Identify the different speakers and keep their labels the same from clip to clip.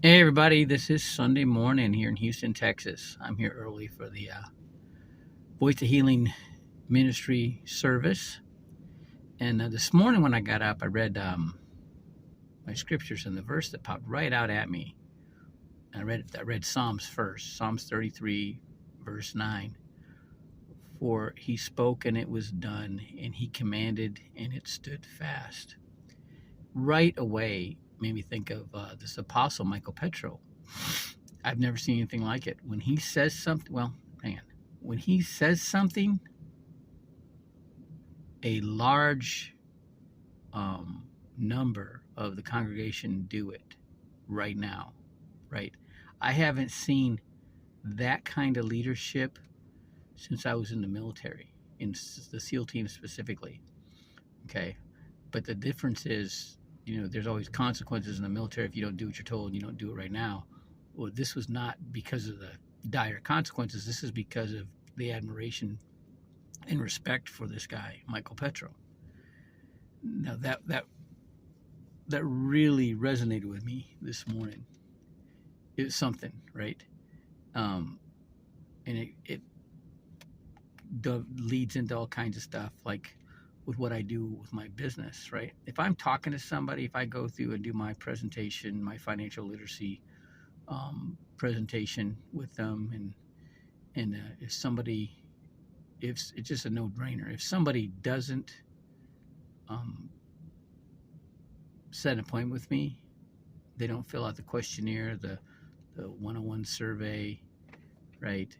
Speaker 1: Hey everybody, this is Sunday morning here in Houston, Texas. I'm here early for the Voice of Healing Ministry service. And this morning when I got up, I read my scriptures, and the verse that popped right out at me. I read Psalms first, Psalms 33, verse 9. For he spoke and it was done, and he commanded and it stood fast. Right away made me think of this apostle, Michael Petro. I've never seen anything like it. When he says something, well, hang on. When he says something, a large number of the congregation do it right now, right? I haven't seen that kind of leadership since I was in the military, in the SEAL team specifically. Okay. But the difference is, there's always consequences in the military if you don't do what you're told and you don't do it right now. Well, this was not because of the dire consequences. This is because of the admiration and respect for this guy, Michael Petro. Now that really resonated with me this morning. It was something, right? And it leads into all kinds of stuff, like with what I do with my business, right? If I'm talking to somebody, if I go through and do my presentation, my financial literacy presentation with them, and if it's just a no-brainer. If somebody doesn't set an appointment with me, they don't fill out the questionnaire, the 101 survey, right?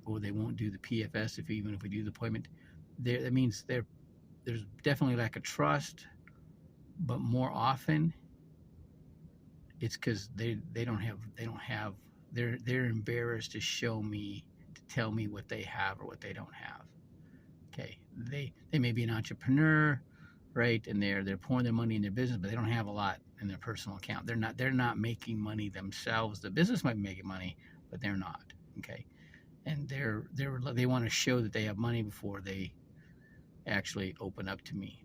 Speaker 1: Or they won't do the PFS even if we do the appointment. That means there's definitely lack of trust, but more often it's because they're embarrassed to show me, to tell me what they have or what they don't have. Okay, they may be an entrepreneur, right? And they're pouring their money in their business, but they don't have a lot in their personal account. They're not making money themselves. The business might be making money, but they're not. Okay, and they want to show that they have money before they actually open up to me.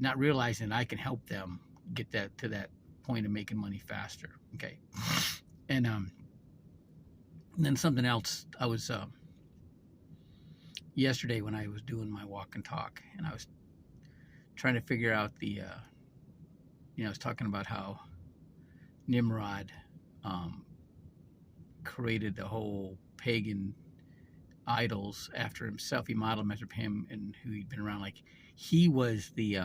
Speaker 1: Not realizing I can help them get that to that point of making money faster. Okay, and then something else. I was yesterday when I was doing my walk and talk, and I was trying to figure out I was talking about how Nimrod created the whole pagan idols after himself. He modeled them after him and who he'd been around. Like he was the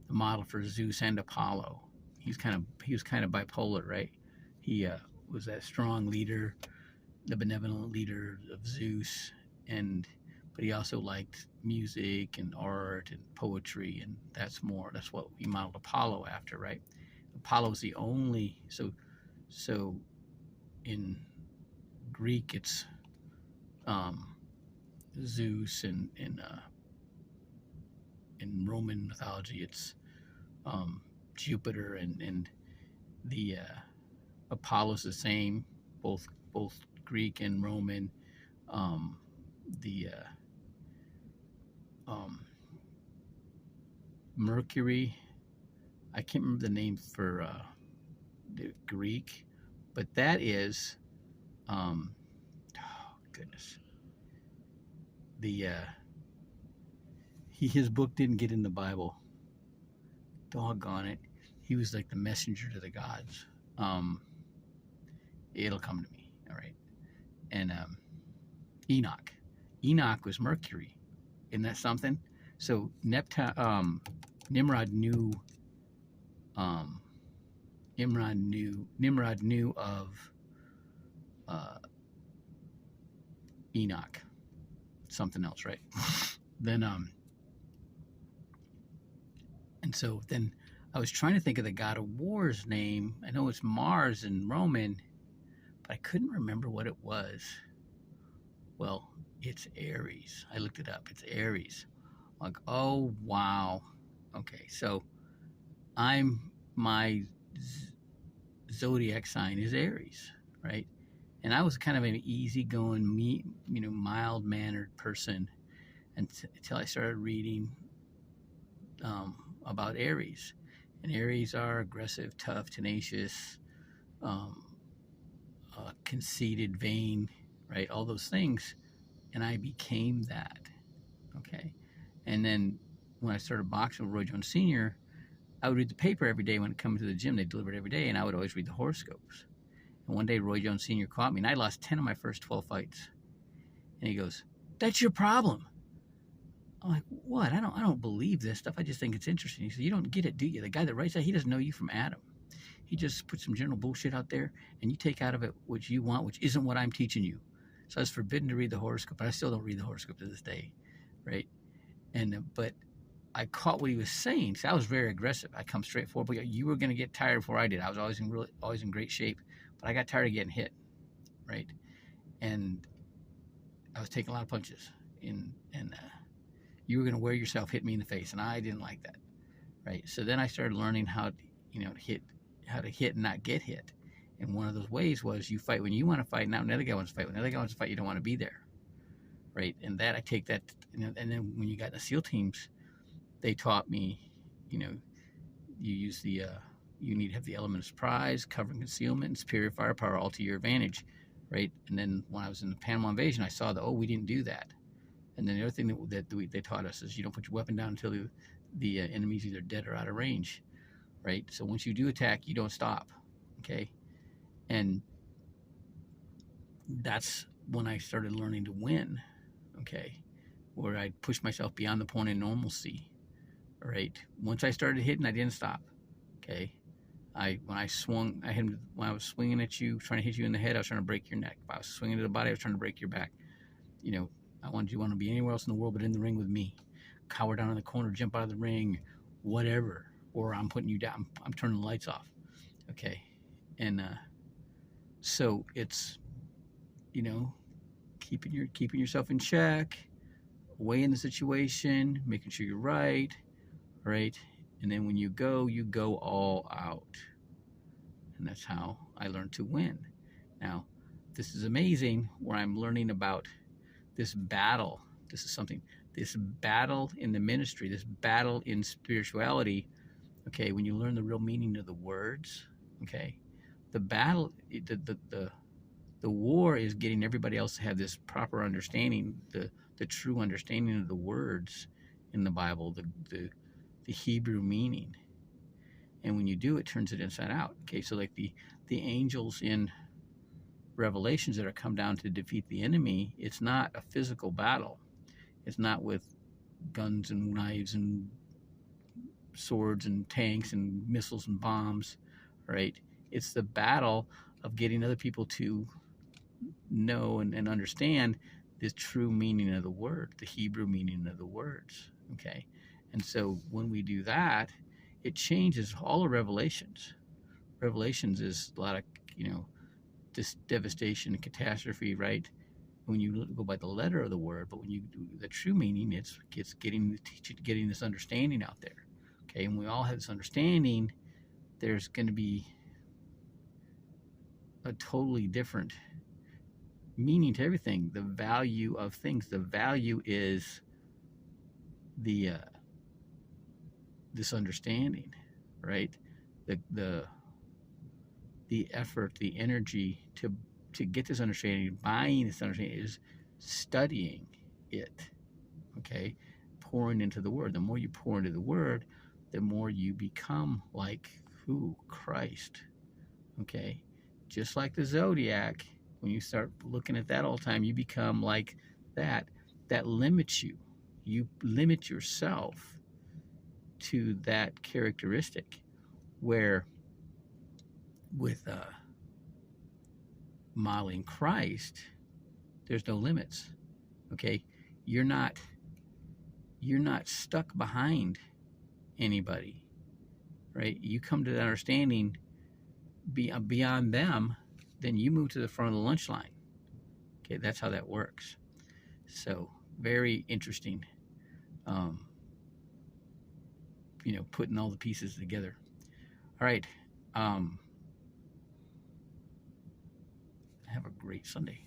Speaker 1: model for Zeus and Apollo. He was kind of bipolar, right? He was that strong leader, the benevolent leader of Zeus, but he also liked music and art and poetry, and that's what he modeled Apollo after, right? Apollo's the only so in Greek it's Zeus, and in Roman mythology it's Jupiter, and the Apollo's the same, both Greek and Roman. The Mercury, I can't remember the name for the Greek, but that is oh goodness, the his book didn't get in the Bible. Doggone it. He was like the messenger to the gods. It'll come to me, all right. And Enoch. Enoch was Mercury. Isn't that something? So Nimrod knew of Enoch. Something else, right? Then and so then I was trying to think of the god of war's name. I know it's Mars in Roman, but I couldn't remember what it was. Well, it's Aries. I looked it up. It's Aries. I'm like, oh wow. Okay, so my zodiac sign is Aries, right? And I was kind of an easygoing, mild-mannered person until I started reading about Aries. And Aries are aggressive, tough, tenacious, conceited, vain, right? All those things. And I became that. Okay. And then when I started boxing with Roy Jones Sr., I would read the paper every day when it came to the gym. They delivered every day, and I would always read the horoscopes. And one day, Roy Jones Sr. caught me, and I lost 10 of my first 12 fights. And he goes, "That's your problem." I'm like, "What? I don't believe this stuff. I just think it's interesting." He said, "You don't get it, do you? The guy that writes that, he doesn't know you from Adam. He just puts some general bullshit out there, and you take out of it what you want, which isn't what I'm teaching you." So I was forbidden to read the horoscope, but I still don't read the horoscope to this day, right? And but I caught what he was saying. So I was very aggressive. I come straight forward. But you were going to get tired before I did. I was always in great shape, but I got tired of getting hit, right? And I was taking a lot of punches, and you were going to wear yourself, hit me in the face, and I didn't like that, right? So then I started learning how to hit and not get hit. And one of those ways was you fight when you want to fight, not when the other guy wants to fight. When the other guy wants to fight, you don't want to be there, right? And that I take that, and then when you got in the SEAL teams, they taught me, you use the, you need to have the element of surprise, cover and concealment, and superior firepower all to your advantage, right? And then when I was in the Panama invasion, I saw that, we didn't do that. And then the other thing that they taught us is you don't put your weapon down until the enemy's either dead or out of range, right? So once you do attack, you don't stop, okay? And that's when I started learning to win, okay? Where I pushed myself beyond the point of normalcy, right? Once I started hitting, I didn't stop, okay? When I swung, when I was swinging at you, trying to hit you in the head, I was trying to break your neck. If I was swinging at the body, I was trying to break your back. I wanted you to want to be anywhere else in the world but in the ring with me. Cower down in the corner, jump out of the ring, whatever. Or I'm putting you down. I'm turning the lights off, okay? And so it's, keeping yourself in check, weighing the situation, making sure you're right, and then when you go all out. And that's how I learned to win. Now, this is amazing where I'm learning about this battle. This battle in the ministry, this battle in spirituality, okay, when you learn the real meaning of the words, okay, the battle, the war is getting everybody else to have this proper understanding, the true understanding of the words in the Bible, the Hebrew meaning. And when you do, it turns it inside out. Okay, so like the angels in Revelations that are come down to defeat the enemy, it's not a physical battle. It's not with guns and knives and swords and tanks and missiles and bombs, right? It's the battle of getting other people to know and understand the true meaning of the word, the Hebrew meaning of the words, okay? And so when we do that, it changes all of Revelations. Revelations is a lot of, this devastation and catastrophe, right? When you go by the letter of the word, but when you do the true meaning, it's getting this understanding out there, okay? And we all have this understanding. There's going to be a totally different meaning to everything. The value of things. The value is this understanding, right? The effort, the energy to get this understanding, buying this understanding is studying it, okay? Pouring into the word. The more you pour into the word, the more you become like who? Christ, okay? Just like the zodiac, when you start looking at that all the time, you become like that. That limits you. You limit yourself to that characteristic, where with modeling Christ, there's no limits, okay? You're not stuck behind anybody, right? You come to that understanding beyond them, then you move to the front of the lunch line, okay? That's how that works. So very interesting, putting all the pieces together. All right, have a great Sunday.